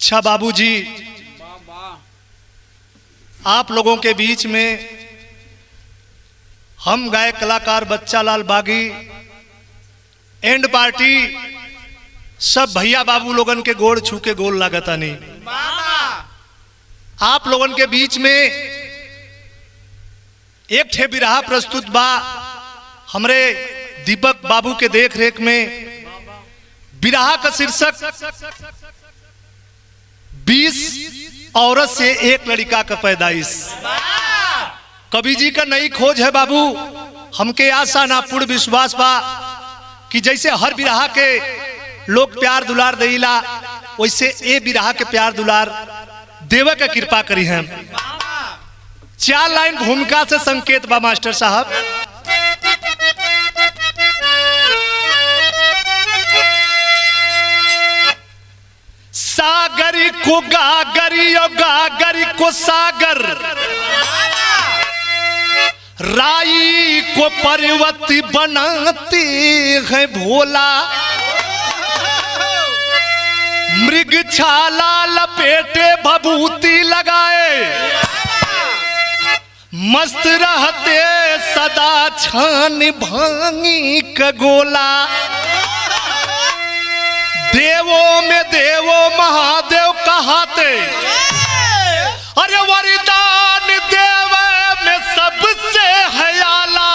अच्छा बाबूजी, आप लोगों के बीच में हम गायक कलाकार बच्चा लाल बागी एंड पार्टी सब भैया बाबू लोगन के गोड़ छू के गोल लागता नहीं। आप लोगन के बीच में एक ठे बिरहा प्रस्तुत बा। हमरे दीपक बाबू के देख रेख में बिरहा का शीर्षक 20 औरत से एक लड़का का पैदाइश। कवि जी का नई खोज है बाबू। हमके आशा ना पूर्ण विश्वास बा कि जैसे हर बिरहा के लोग प्यार दुलार देला वैसे ए बिरहा के प्यार दुलार देव का कृपा करी है। 4 लाइन भूमिका से संकेत बा मास्टर साहब। सागरी को गागरी और गागरी को सागर, राई को पर्वत बनाते हैं भोला, मृग छाला लपेटे भभूति लगाए, मस्त रहते सदा छान भांगी का गोला। देवों में देवो महादेव कहाते, अरे वरदान देव में सबसे है आला,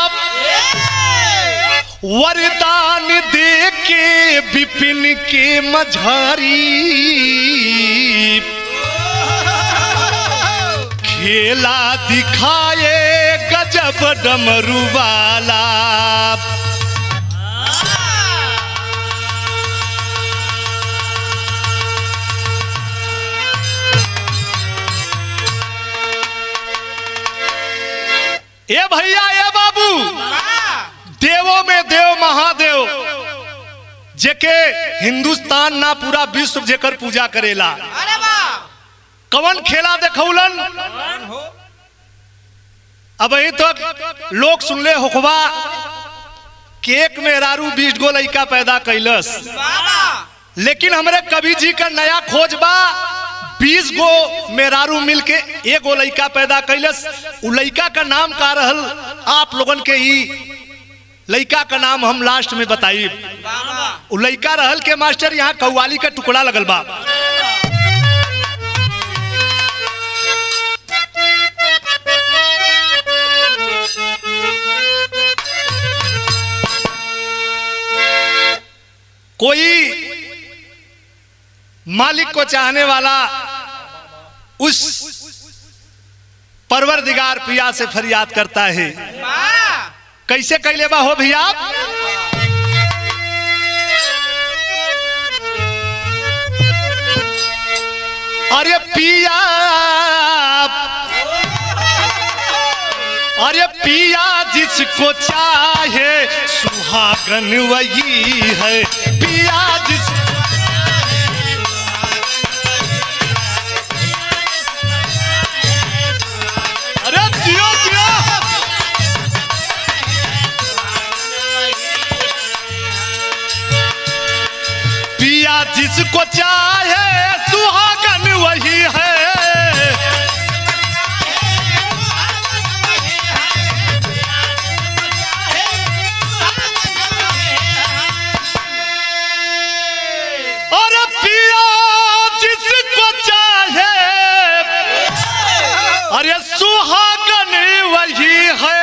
वरदान दे के विपिन के मझारी, खेला दिखाए गजब डमरू वाला। ए भैया ए बाबू, देवों में देव महादेव जेके हिंदुस्तान ना पूरा विश्व जेकर पूजा करेला। कवन खेला देखौलन? अब यही तो लोग सुनले होखबा कि एक मेहरारू 20 गो लड़का पैदा कैलस, लेकिन हमरे कवि जी का नया खोज बा 20 गो मेहरारू मिलके एगो लड़का पैदा कैलस। उ लड़का का नाम का रहल आप लोगन के ही लड़का का नाम हम लास्ट में बताई। उ लड़का रहल के मास्टर यहाँ कव्वाली का टुकड़ा लगल बा। कोई मालिक को चाहने वाला उस परवरदिगार पिया से फरियाद करता है। कैसे कैले बा हो भैया? अरे पिया, अरे पिया जिसको चाहे सुहागन वही है, पिया जिस जिसको चाहे सुहागन वही है, और पिया जिसको चाहे अरे सुहागन वही है,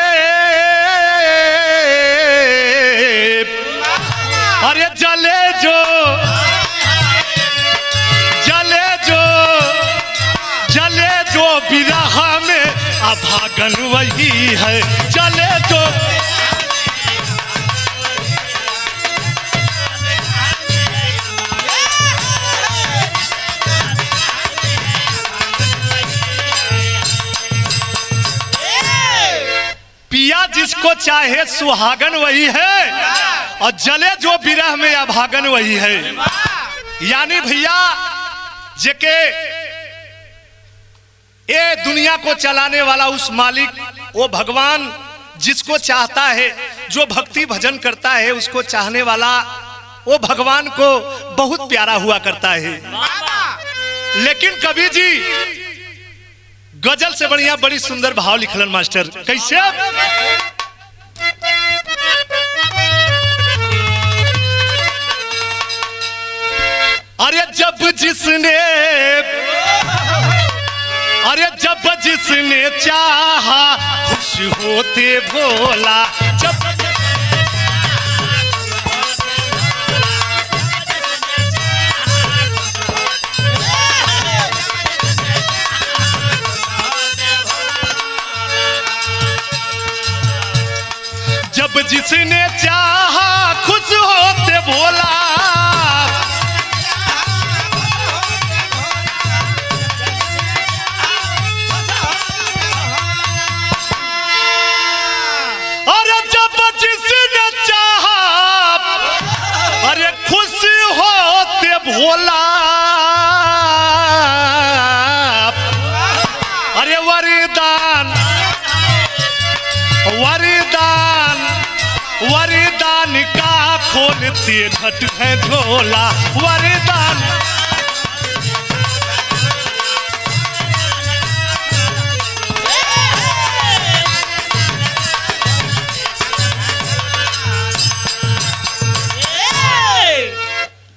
अरे जले जो बिरहा में अभागन वही है, चले तो पिया जिसको चाहे सुहागन वही है, और जले जो बिरह में अभागन वही है। यानी भैया जेके ये दुनिया को चलाने वाला उस मालिक वो भगवान जिसको चाहता है, जो भक्ति भजन करता है उसको चाहने वाला वो भगवान को बहुत प्यारा हुआ करता है। लेकिन कवि जी गजल से बढ़िया बड़ी सुंदर भाव लिखलन मास्टर। कैसे? अरे जब जिसने चाहा खुश होते भोला। जब जिसने चाहा खुश होते भोला। अरे जब जिसने चाहा अरे खुश होते भोला। अरे वरदान वरदान वरदान का खोलते घट है झोला। वरदान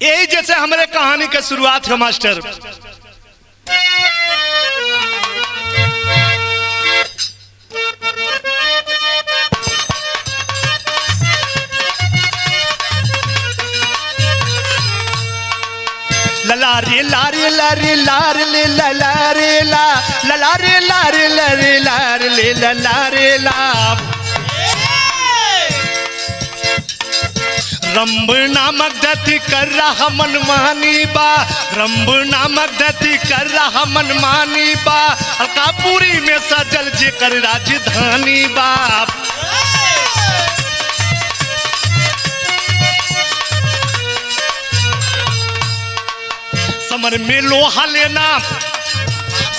यही जैसे हमारे कहानी का शुरुआत है मास्टर। ला रे ला रे ला रे ला रे ला रे ला ला रे ला रे ला रे ला रे ला रे ला। रंभ नामक दैती कर रहा मनमानी बा। रंभ नामक दैती कर रहा मनमानी बा। अलकापुरी में सजल जेकर राजधानी बाप। समर में लोहा लेना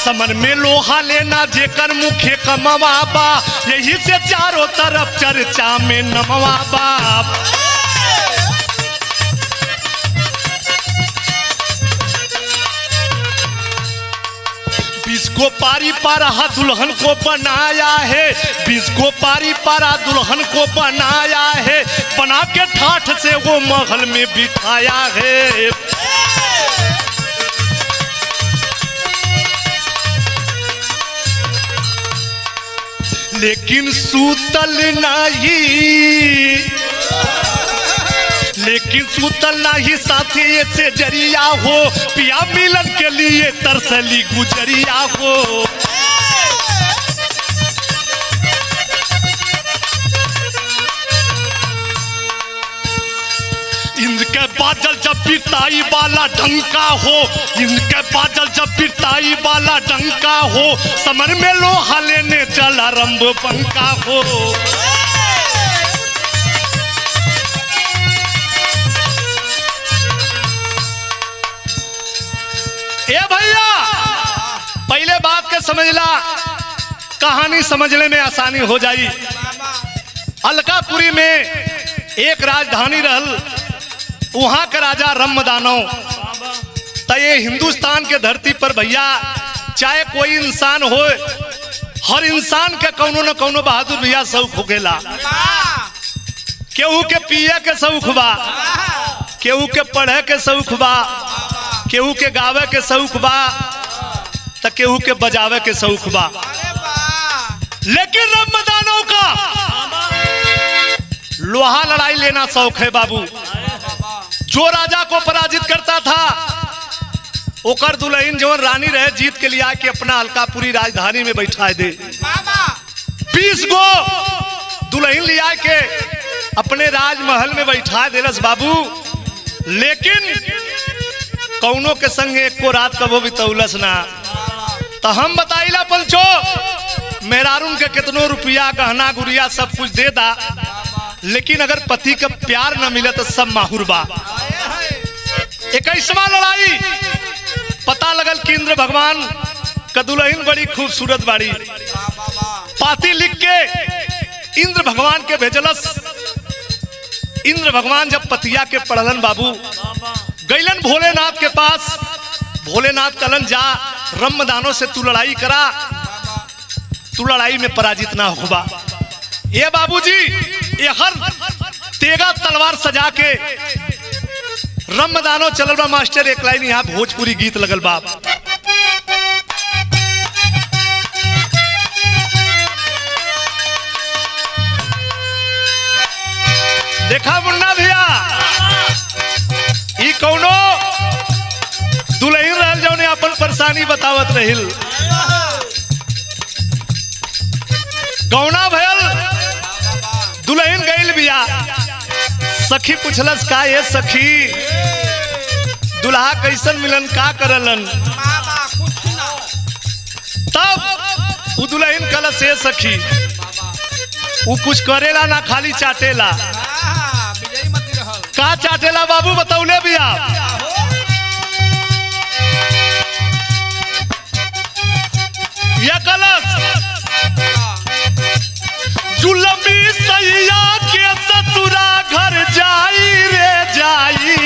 समर में लोहा लेना जेकर मुखे कमवा बा। यही से चारों तरफ चर्चा में नमवा बाप। बीस को पारी पारा दुल्हन को बनाया है। 20 को पारी पारा दुल्हन को बनाया है। बना के ठाठ से वो महल में बिठाया है। लेकिन सूतल नहीं साथी से जरिया हो। पिया मिलन के लिए तरसली गुजरिया हो। इनके बादल जब पिरताई वाला डंका हो। इनके बादल जब पिरताई वाला डंका हो। समर में लोहा लेने चला रंभ पंका हो। ए भैया पहले बात के समझला, कहानी समझने में आसानी हो जाई। अलकापुरी में एक राजधानी रहल। वहां का राजा रमदानव। तो ये हिंदुस्तान के धरती पर भैया चाहे कोई इंसान हो, हर इंसान के कौनो न कौनो बहादुर भैया शौक होखेला। केहू के पिए के शौक बा, केहू के पढ़े के शौक बा, केहू के गावे के शौक बा, तो केहू के बजावे के शौक बा। लेकिन रमदानव का लोहा लड़ाई लेना शौक है बाबू। जो राजा को पराजित करता था ओकर दुल्हन जवन रानी रहे जीत के लिए आके अपना अलकापुरी राजधानी में बैठा दे। 20 गो दुल्हन लिया के अपने राजमहल में बैठा देलस बाबू। लेकिन कौनों के संग एक को रात कबो भी तौलस ना। तो हम बताइला पंचो मेहरारून के कितनो रुपया गहना गुड़िया सब कुछ दे दा, लेकिन अगर पति का प्यार न मिले तो सब माहुर बा। 21वां लड़ाई पता लगल कि इंद्र भगवान का दुल्हन बड़ी खूबसूरत बाड़ी। पाती लिख के इंद्र भगवान के भेजलस। इंद्र भगवान जब पतिया के पढ़लन बाबू, गैलन भोलेनाथ के पास। भोलेनाथ कलन जा रमदानों से तू लड़ाई करा, तू लड़ाई में पराजित ना होगा। ये बाबूजी ये हर तेगा तलवार सजा के रमदानो चलल बा। मास्टर एक लाइन यहाँ भोजपुरी गीत लगल बा। देखा मुन्ना भैया ई कौनो दुल्हन रहल जौने अपन परेशानी बतावत रहिल। गौना भयल दुल्हन गइल बिया, सखी पूछलस का ये सखी दुल्हा कैसन मिलन का करलन। तब उ दुल्हन कलस ये सखी उ कुछ करेला ना खाली चाटेला। का चाटेला बाबू बतौले बिया। या कलस जुलमी सैया के ससुरा घर जाई रे जाई।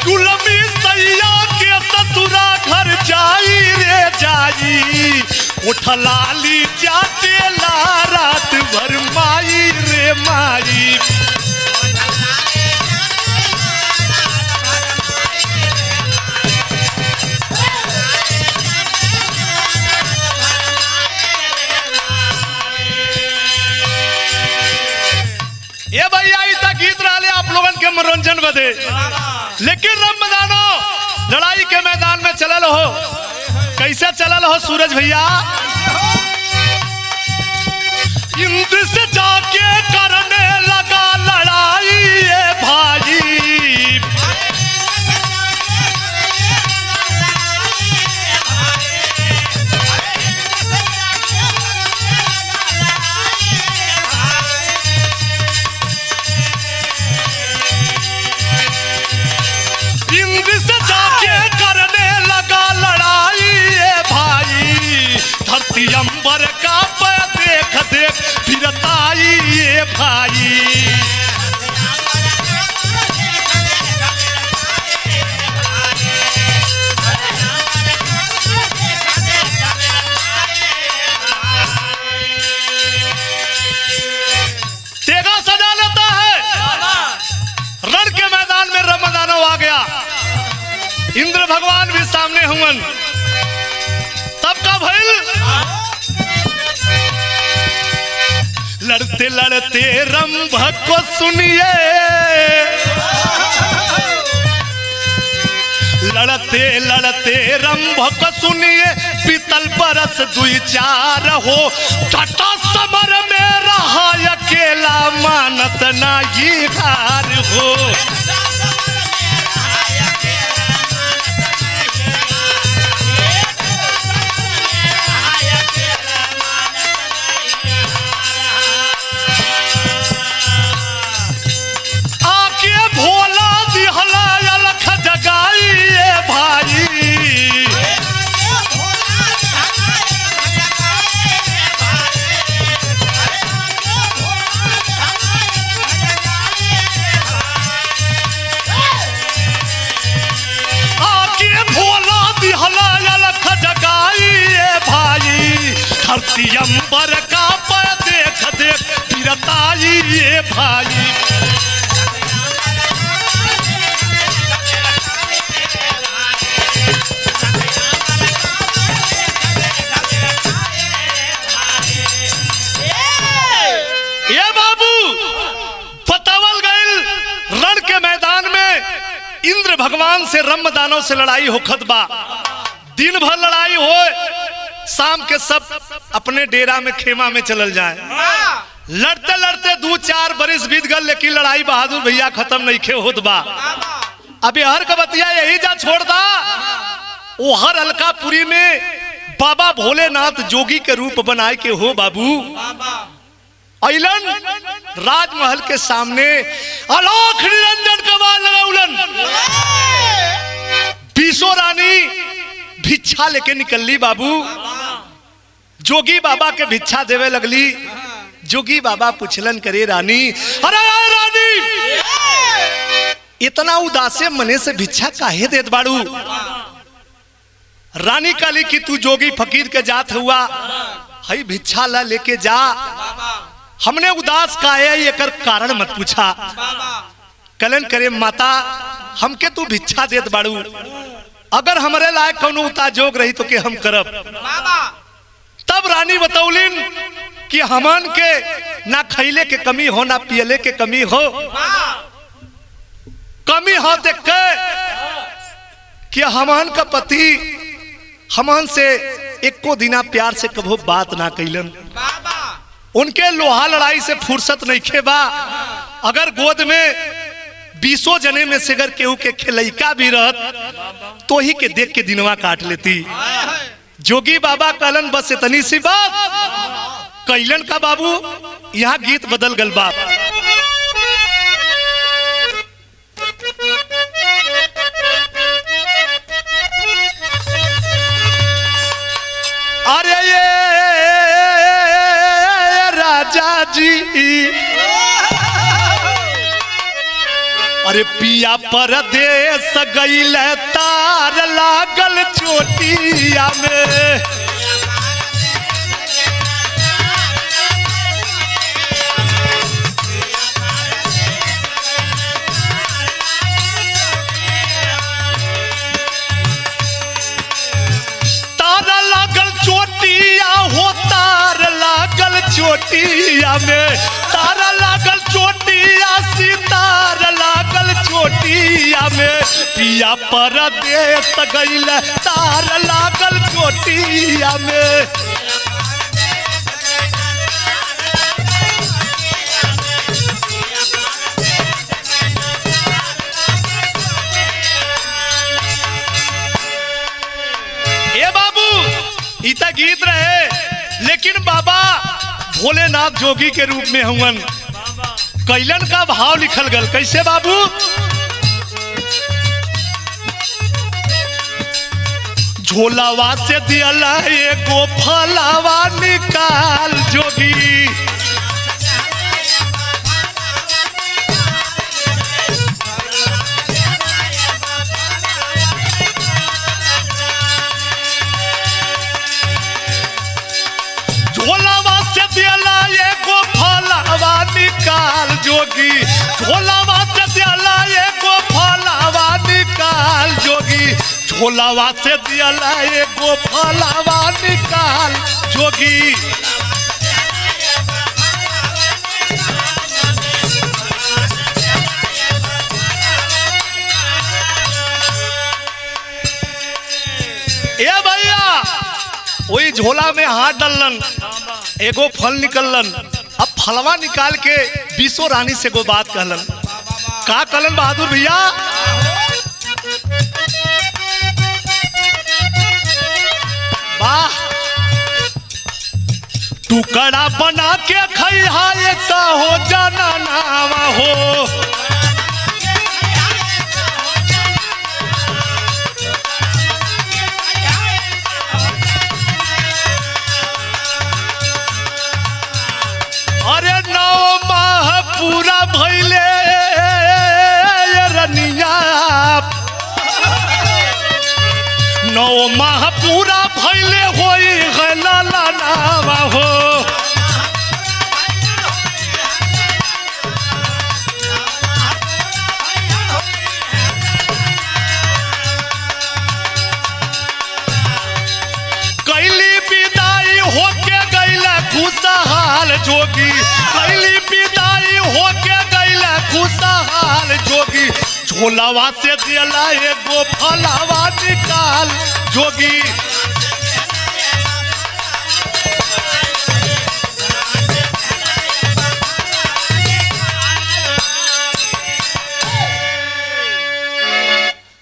जुलमी सैया के ससुरा घर जाई रे जाई। उठलाली चाटेला रात भर माई रे माई। ये भैया ऐसा गीत रहा आप लोगन के मनोरंजन बदे, लेकिन रमदानो लड़ाई के मैदान में चलल हो। कैसे चलल हो सूरज भैया। इंद्र से जाके करने लगा लड़ाई ये भाई। इंद्र से जाके करने लगा लड़ाई ये भाई। धरती अंबर का देख देख फिरताई ये भाई। तेगा सजा लेता है। रण के मैदान में रमदानो आ गया, इंद्र भगवान भी सामने हुवन। तब का भइल लड़ते लड़ते रंभ को सुनिए, लड़ते लड़ते रंभ को सुनिए। पीतल बरस दुई चार हो, टटा समर में रहा अकेला मानत ना ये हार हो। भोला दिहला अलख जगाई ये भाई। आके भोला दिहला अलख जगाई ये भाई। धरती अंबर का पर देख देख फिरताई ये भाई। इंद्र भगवान से रमदानों से लड़ाई होखत बा। दिन भर लड़ाई हो, शाम के सब अपने डेरा में खेमा में चलल जाए। लड़ते लड़ते 2-4 बरिस बीत गल, लेकिन लड़ाई बहादुर भैया खत्म नहीं खे होत बा। अभी हर कबतिया यही जा छोड़ दा। वो हर अलकापुरी में बाबा भोलेनाथ जोगी के रूप बनाए के हो बाबू। अइलन राजमहल के सामने अलोक निरंजन कमाल लगौलन। 20 भिक्षा लेके निकलली बाबू। जोगी बाबा के भिक्षा देवे लगली। जोगी बाबा पूछलन करे रानी, अरे रानी इतना उदासे मने से भिक्षा काहे देत बाड़ू? रानी कहली कि तू जोगी फकीर के जात हुआ, हई भिक्षा ला लेके जा। हमने उदास काहे एकर कारण मत पूछा। कलन करे माता हमके तू भिक्षा देत बाड़ू, अगर हमरे लायक कौनो उता जोग रही तो के हम करब। तब रानी बतौलिन कि हमन के ना खैले के कमी हो ना पियले के कमी हो। कमी हो देख के कि हमन का पति हमन से एको दिना प्यार से कभो बात ना कैलन। उनके लोहा लड़ाई से फुर्सत नहीं खेबा। अगर गोद में 20 जने में से अगर केहू के खिलैका भी रहत तो ही के देख के दिनवा काट लेती। जोगी बाबा कहलन बस इतनी सी बात कैलन का बाबू। यहाँ गीत बदल गल बाप। अरे ये राजा जी, अरे पिया परदेस गईल तार लागल चोटिया में। तार लागल चोटिया हो, तार लागल चोटिया में। तार लागल चोटिया सितार लागल चोटिया में। पिया परदेस गईल तार लागल चोटिया में। ए बाबू इता गीत रहे, लेकिन बाबा भोलेनाथ जोगी के रूप में हुवन। कैलन का भाव लिखल गल कैसे बाबू? झोलावा से दियला एगो फलावा निकाल जोगी। झोलावा से दियला एगो फलावा निकाल जोगी। झोलावा से दियला एगो फलावा निकाल जोगी। झोलावा से दियला एगो फलावा निकाल जोगी। ए भैया वही झोला में हाथ डालन, एगो फल निकलन। अब फलवा निकाल के 20 रानी से गो बात कहलन। का कहलन बहादुर भैया? वाह, टुकड़ा बना के खैहा ऐसा हो जाना नावा हो। अरे 9 माह पूरा भइले रनिया। 9 माह पूरा भइले होई गला नावा हो। कैली विदाई होके गईला खुशहाल जोगी। कैली विदाई होके गईला खुशहाल जोगी। झोलावा से दियला एगो फलावा निकाल जोगी।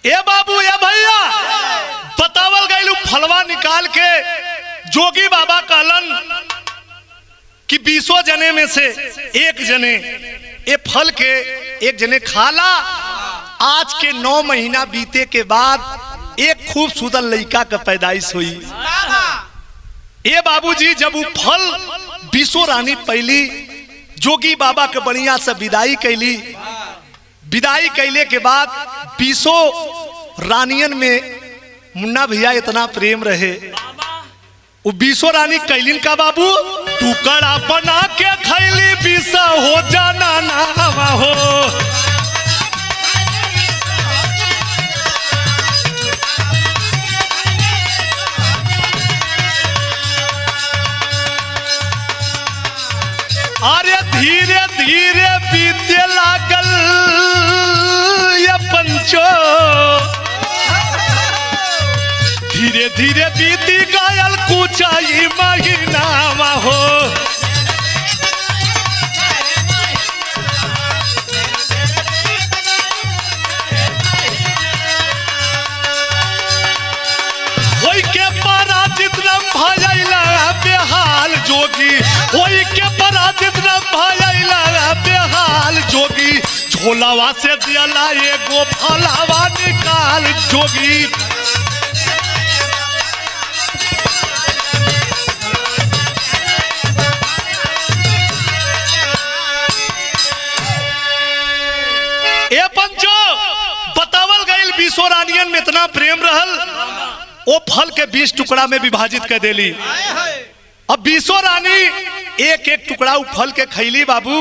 ए बाबू ए भैया बतावल गईलू फलवा निकाल के। जोगी बाबा कहलन कि 20 जने में से एक जने ये फल के एक जने खाला। आज के 9 महीना बीते के बाद एक खूबसूरत लड़का का पैदाइश हुई। ए बाबूजी जब वो फल बीसो रानी पहली जोगी बाबा के बढ़िया से विदाई कैली, विदाई कैले के बाद बीसो रानियन में मुन्ना भैया इतना प्रेम रहे, वो बीसो रानी कैलिन का बाबू टुकड़ा बना के खैली बीसा हो जाना नामा हो। अरे धीरे धीरे बीते लागल ये पंचो, धीरे धीरे बीती गायल कुचाई महीना हो। होई के पराजित न भइला बेहाल जोगी, होई के पराजित न भइला बेहाल जोगी, झोलावा से दियाला एगो फलावा निकाल जोगी। ए पंचो बतावल गईल बीसो रानियन में इतना प्रेम रहल, वो फल के 20 टुकड़ा में विभाजित कर देली। अब बीसो रानी एक एक टुकड़ा फल के खैली बाबू।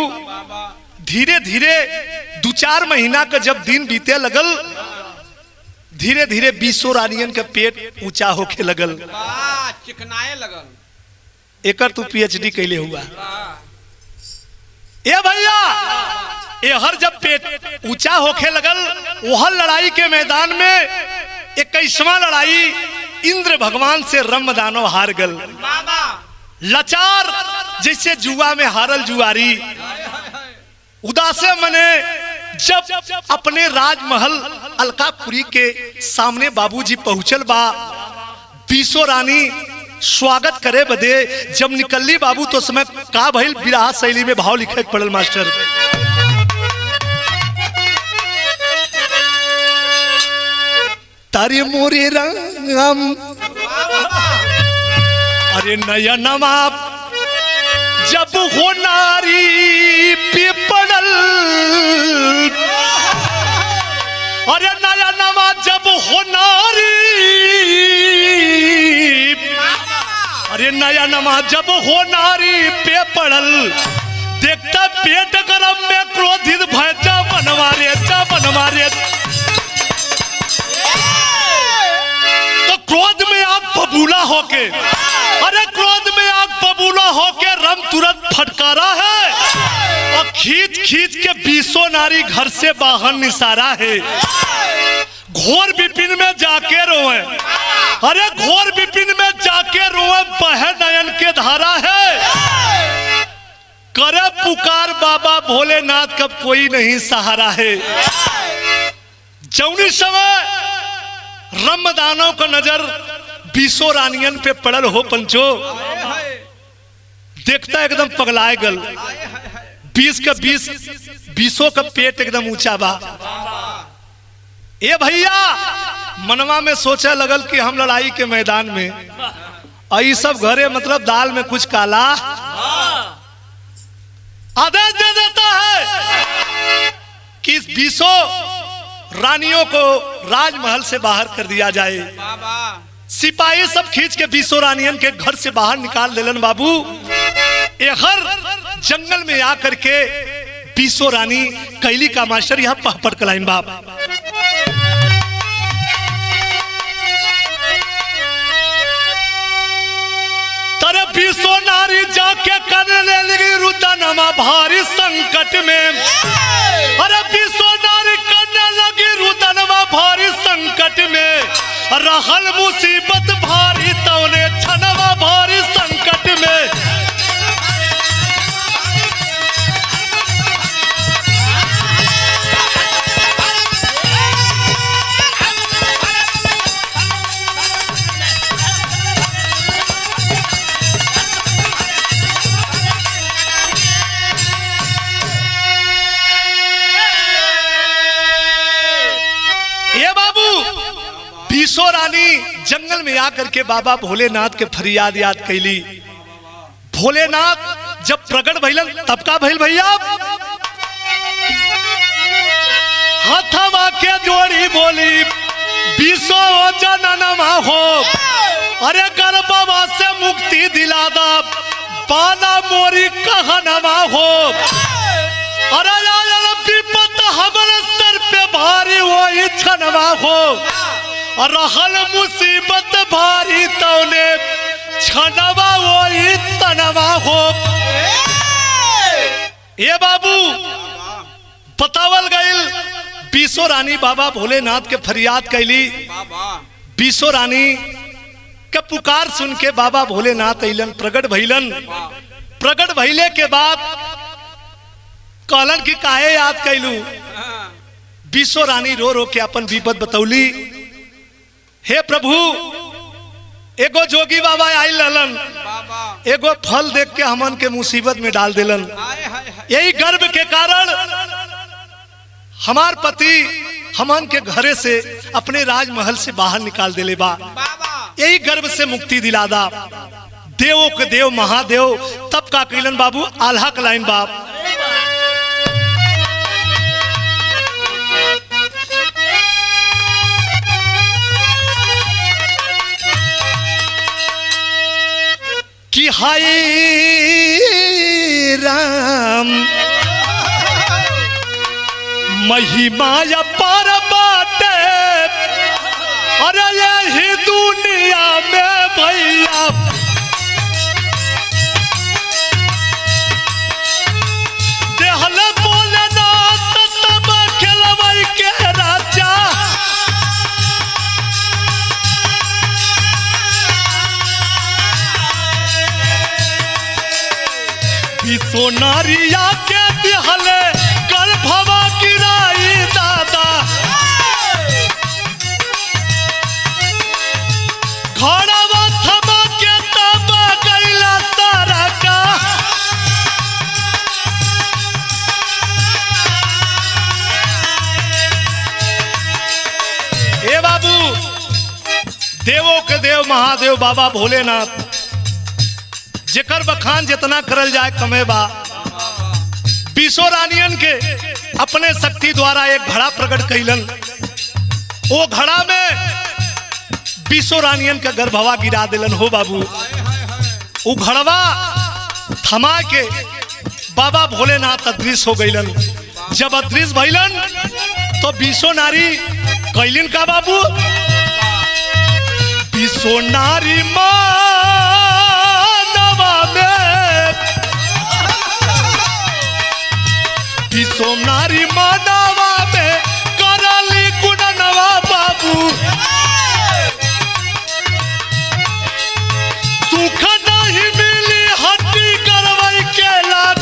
धीरे धीरे 2-4 महीना का जब दिन बीते लगल, धीरे धीरे बीसो रानियन के पेट ऊंचा होके लगल, चिकनाए लगल। एकर तू PhD कैले हुआ ए भैया। ये हर जब पेट ऊंचा होके लगल, वह लड़ाई के मैदान में 21वां लड़ाई इंद्र भगवान से रमदानो हार गल। लाचार जैसे जुआ में हारल जुआरी, उदासे मने जब अपने राजमहल अलकापुरी के सामने बाबूजी पहुंचल बा, बीसो रानी स्वागत करे बदे जब निकलली बाबू तो समय का भइल विराह शैली में भाव लिखे पड़ल मास्टर। तारे मोरे राम अरे नयनमा जब हो नारी पे पड़ल, अरे नयनमा जब हो नारी, अरे नयनमा जब हो नारी पे पड़ल, देखता पेट गरम में क्रोधित भय जा बनवारे तो क्रोध में आग बबूला होके, अरे क्रोध में आग बबूला होके रम तुरंत फटकारा है और खींच खींच के बीसों नारी घर से बाहर निसारा है। घोर विपिन में जाके रोए, अरे घोर विपिन में जाके रोए, बह नयन के धारा है, करे पुकार बाबा भोलेनाथ का कोई नहीं सहारा है। जौनी समय रमदानों का नजर बीसो रानियन पे पड़ल हो पंचो, देखता एकदम पगलाए गल। 20 का 20 बीसों का पेट एकदम ऊंचा बा। ए भैया मनवा में सोचे लगल कि हम लड़ाई के मैदान में आई सब घरे मतलब दाल में कुछ काला आदेश दे देता है कि बीसों रानियों को राजमहल से बाहर कर दिया जाए। सिपाही सब खींच के बीसों रानियन के घर से बाहर निकाल देलन बाबू। ये हर जंगल में आकर के बीसों रानी कैली का मास्टर यहाँ पहपट कलाइन बाप। तरे बीसों नारी जाके करने लगी रुदनमा भारी संकट में, अरे बीसों नारी करने लगी रुदनमा भारी संकट में, रहल मुसीबत भारी तौने छनवा भारी संकट में। बीसो रानी जंगल में आकर के बाबा भोलेनाथ के फरियाद याद कैली। भोलेनाथ जब प्रकट भइलन तब का भइल भैया, हथवा के जोड़ी बोली बीसो जननमा हो, अरे गर्भवा से मुक्ति दिला दा बाला मोरी कहनवा हो, अरे विपत हमारे सर पे भारी वही छनवा हो, रहल मुसीबत भारी तौने छनवा वही तनवा हो। ये बाबू बतावल गइल बीसो रानी बाबा भोलेनाथ के फरियाद कैली। बीसो रानी के पुकार सुन के बाबा भोलेनाथ अइलन, प्रकट भइलन। प्रकट भइले के बाद कहलन कि काहे याद कैलू। बीसो रानी रो रो के अपन विपद बतौली। हे प्रभु, एगो जोगी बाबा आइल रहलन, एगो फल देख के हमन के मुसीबत में डाल दिलन। यही गर्भ के कारण हमार पति हमन के घरे से अपने राजमहल से बाहर निकाल देले बा। यही गर्भ से मुक्ति दिला दा। देवों के देव महादेव तब का कैलन बाबू, आल्हा का लाइन बाप। कि हाय राम महिमा पर बाटे, अरे यही दुनिया में भैया देहल भोलेनाथ तब खेलवई के राजा। बीसो नारिया के दिहले गर्भवा गिराई दादा, घोड़ावा थमा के तब गइला सारा का। ए बाबू, देवों के देव महादेव बाबा भोलेनाथ जेकर बखान जितना करल जाए कमे बा। बीसो रानियन के अपने शक्ति द्वारा एक घड़ा प्रकट कैलन। वो घड़ा में बीसो रानियन का गर्भवा गिरा दिलन। हो बाबू, वो घड़वा थमा के बाबा भोलेनाथ अदृश्य हो गइलन। जब अदृश्य भइलन तो बीसो नारी कैलिन का बाबू, बीसो नारी सोमनारी मानवा में कराली गुणनवा बाबू, सुख नहीं मिली हड्डी करवई के लाग।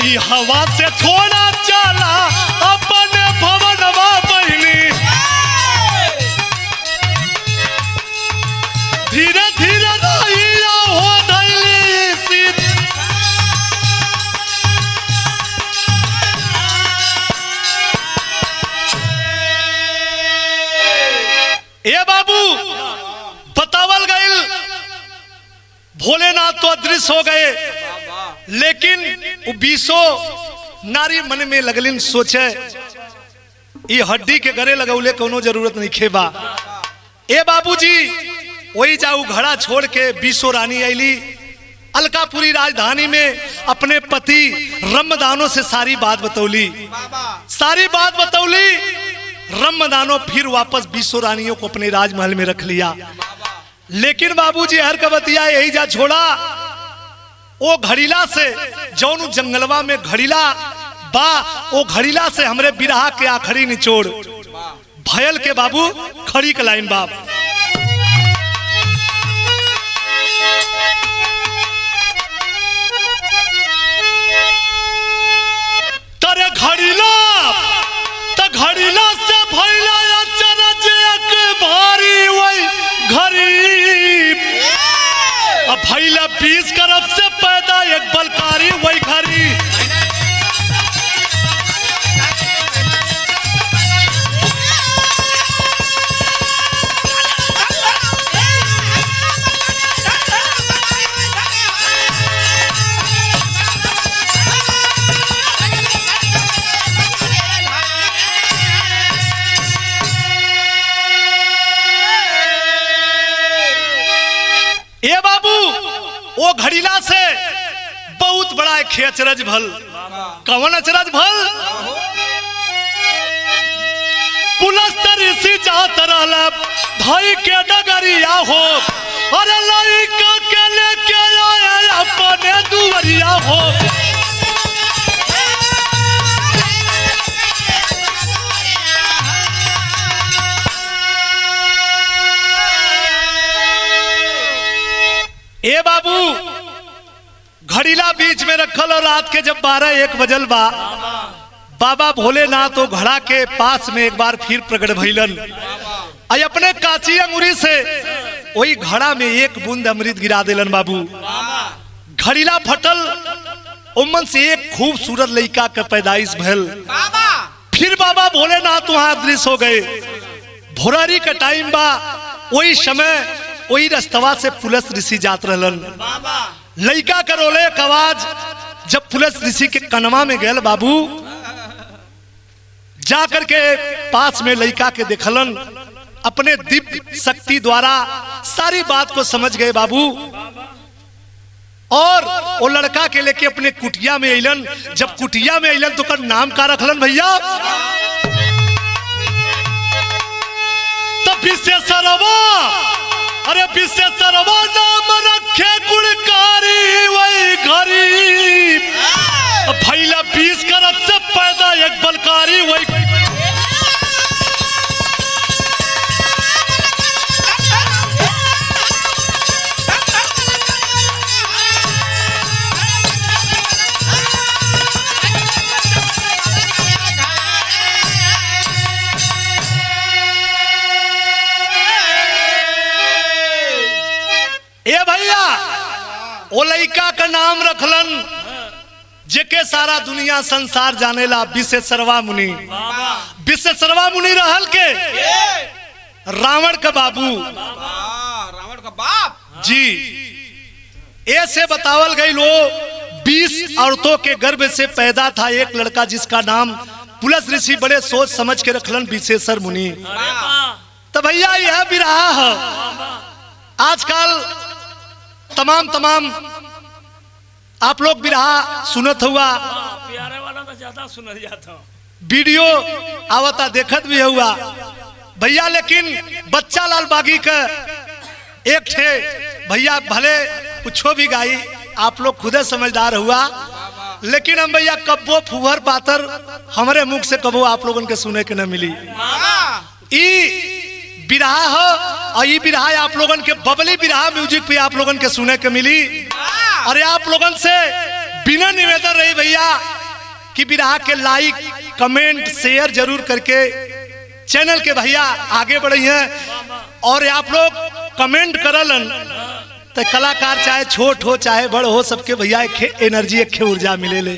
ई हवा से थोड़ा चला अपने भवनवा बहनी, धीरे धीरे रहिया हो धैली सीत। ए बाबू, बतावल गइल भोलेनाथ तो अदृश्य हो गए, लेकिन वो बीसो नारी मन में लगलिन सोचे ये हड्डी के गरे लगौले कोनो जरूरत नहीं खेबा। ए बाबूजी, वही जाऊ घड़ा छोड़ के बीसो रानी आईली अलकापुरी राजधानी में अपने पति रमदानो से सारी बात बतौली। सारी बात बतौली रमदानो फिर वापस बीसो रानियों को अपने राजमहल में रख लिया। लेकिन बाबूजी हर कबतिया यही जा छोड़ा। वो घड़ीला से जौन जंगलवा में घड़ीला बा, वो घड़ीला से हमरे बिरहा के आखिरी निचोड़ भयल के बाबू खड़ी के लाइन बाप। तरे घड़ीला त घड़ीला से भैला अचरज एक भारी वही घड़ी, अब भैला 20 करब से पैदा एक बलकारी वही घड़ी। वो घड़ीला से बहुत बड़ा एक अचरज भल। कौन अचरज भल? पुलस्त ऋषि जात रहल भाई के डगरिया हो, अरे लड़का के लेके आए अपने दुवरिया हो। ए बाबू घड़ीला बीच में रखल और रात के जब 12-1 बजल बा, बाबा भोलेनाथ तो घड़ा के पास में एक बार फिर प्रकट भइलन। आई अपने काची अंगुरी से वही घड़ा में एक बूंद अमृत गिरा देलन बाबू। घड़ीला फटल, उमन से एक खूबसूरत लड़का का पैदाइश भल। फिर बाबा भोलेनाथ वहां दृश्य हो गए। भोरारी का टाइम बा, वही समय वही रस्तवा से पुलस्त ऋषि जात रहलन। लड़का का रोले एक आवाज जब पुलस्त ऋषि के कनमा में गए बाबू, जाकर के पास में लड़का के देखलन, अपने दिव्य शक्ति द्वारा सारी बात को समझ गए बाबू। और वो लड़का के लेके अपने कुटिया में अलन। जब कुटिया में अलन तो कर नाम का रखलन भैया, तब विशेषरवा, अरे विशेषरवा नाम रखे गुणकारी वही गरीब, भैला 20 करब से पैदा एक बलकारी वही। ए भैया ओ लड़का का नाम रखलन जेके सारा दुनिया संसार जानेला, विशेषरवा मुनि। विशेषरवा मुनि रहल के रावण का बाबू, रावण का बाप जी। ऐसे बतावल गई लो 20 औरतों के गर्भ से पैदा था एक लड़का जिसका नाम पुलस्त ऋषि बड़े सोच समझ के रखलन विशेषर मुनि। तो भैया यह बिरहा है। आजकल तमाम आप लोग बिरहा सुनत हुआ, प्यारे वाला तो ज्यादा सुनल जाता, वीडियो आवता देखत भी हुआ भैया। लेकिन बच्चा लाल बागी का एक थे भैया, भले कुछो भी गाई, आप लोग खुदे समझदार हुआ। लेकिन हम भैया कब्बो फुहर पातर हमारे मुख से कबो आप लोगों के सुने के न मिली। ई बिरहा हो, और ये बिरहा आप लोगों के बबली बिरहा म्यूजिक पे आप लोगों के सुने के मिली। अरे आप लोगों से बिना निवेदन रही भैया कि बिरहा के लाइक कमेंट शेयर जरूर करके चैनल के भैया आगे बढ़ी हैं। और आप लोग कमेंट करलन तो कलाकार चाहे छोट हो चाहे बड़ हो, सबके भैया एक एनर्जी एक ऊर्जा मिले ले।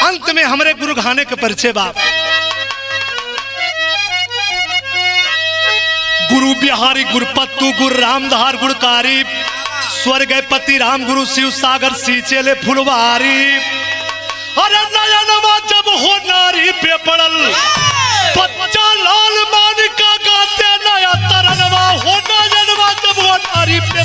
अंत में हमारे गुरु घाने के परिचय बाप, गुरु बिहारी गुरुपत्तु गुरु रामधार गुणकारी, स्वर्ग पति राम गुरु शिव सागर सींचेले फुलवारी। अरे नयनवा जब हो नारी पे पड़ल, बच्चा लाल मान का गाते नया तरनवा हो, नयनवा जब हो नारी पे